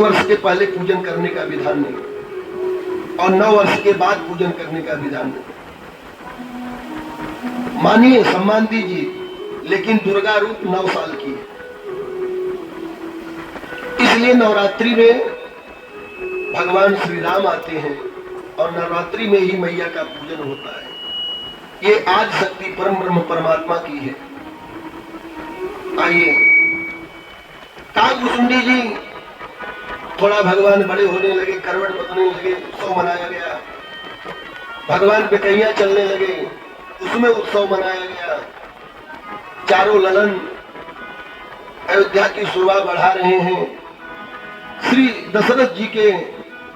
वर्ष के पहले पूजन करने का विधान नहीं और 9 वर्ष के बाद पूजन करने का विधान नहीं। मानिए, सम्मान दीजिए, लेकिन दुर्गा रूप 9 साल की है। इसलिए नवरात्रि में भगवान श्री राम आते हैं और नवरात्रि में ही मैया का पूजन होता है। ये आज शक्ति परम ब्रह्म परमात्मा की है। आइए, काकभुसुंडी जी थोड़ा भगवान बड़े होने लगे, करवट बदलने लगे, उत्सव मनाया गया। भगवान बेकैया चलने लगे, उसमें उत्सव मनाया गया। चारों ललन अयोध्या की शोभा बढ़ा रहे हैं। श्री दशरथ जी के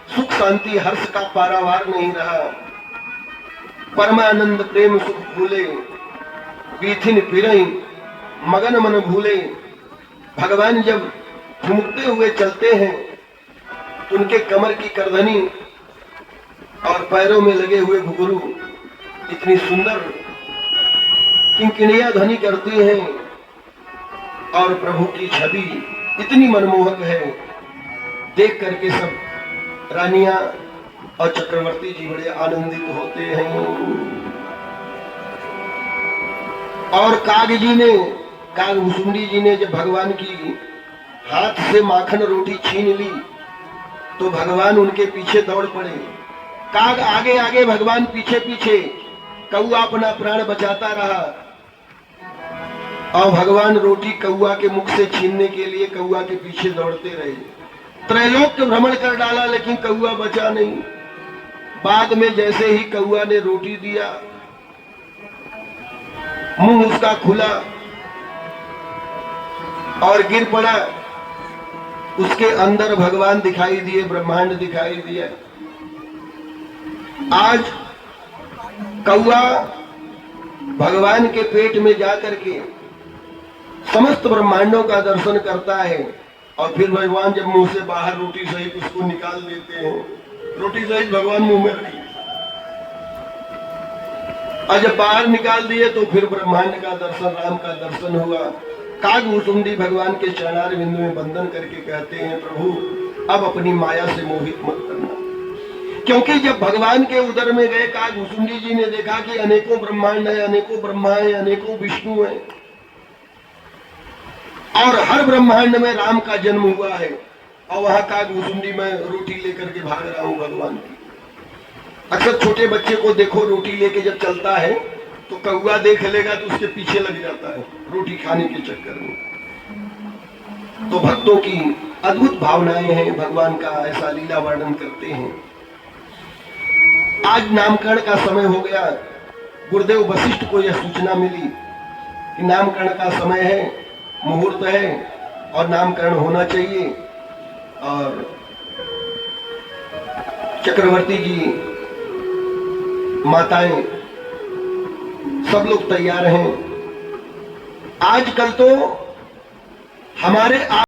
सुख शांति हर्ष का पारावार नहीं रहा। परमानंद प्रेम सुख भूले, बीथिन फिरई मगन मन भूले। भगवान जब ठुमकते हुए चलते हैं तो उनके कमर की करधनी और पैरों में लगे हुए घुंघरू इतनी सुंदर किंकिणिया ध्वनि करती हैं और प्रभु की छवि इतनी मनमोहक है। देख करके सब रानियां और चक्रवर्ती जी बड़े आनंदित होते हैं। और काकभुसुंडी जी ने जब भगवान की हाथ से माखन रोटी छीन ली तो भगवान उनके पीछे दौड़ पड़े। काग आगे आगे, भगवान पीछे पीछे। कौआ अपना प्राण बचाता रहा और भगवान रोटी कौआ के मुख से छीनने के लिए कौआ के पीछे दौड़ते रहे। त्रैलोक भ्रमण कर डाला लेकिन कौआ बचा नहीं। बाद में जैसे ही कौआ ने रोटी दिया, मुंह उसका खुला और गिर पड़ा। उसके अंदर भगवान दिखाई दिए, ब्रह्मांड दिखाई दिया। आज कौआ भगवान के पेट में जाकर के समस्त ब्रह्मांडों का दर्शन करता है और फिर भगवान जब मुंह से बाहर रोटी सहित उसको निकाल देते हैं, रोटी सहित भगवान मुंह में रखी और जब बाहर निकाल दिए तो फिर ब्रह्मांड का दर्शन, राम का दर्शन हुआ। काकभुसुंडी भगवान के चरणार बिंदु में बंधन करके कहते हैं, प्रभु अब अपनी माया से मोहित मत करना। क्योंकि जब भगवान के उदर में गए काकभुसुंडी जी ने देखा कि अनेकों ब्रह्मांड है, अनेकों ब्रह्मा है, अनेकों विष्णु है और हर ब्रह्मांड में राम का जन्म हुआ है और वहां काकभुसुंडी में रोटी लेकर के भाग रहा हूं भगवान की। अक्सर छोटे बच्चे को देखो, रोटी लेके जब चलता है तो कौआ देख लेगा तो उसके पीछे लग जाता है रोटी खाने के चक्कर में। तो भक्तों की अद्भुत भावनाएं हैं, भगवान का ऐसा लीला वर्णन करते हैं। आज नामकरण का समय हो गया। गुरुदेव वशिष्ठ को यह सूचना मिली कि नामकरण का समय है, मुहूर्त है और नामकरण होना चाहिए। और चक्रवर्ती जी, माताएं, सब लोग तैयार हैं। आजकल तो हमारे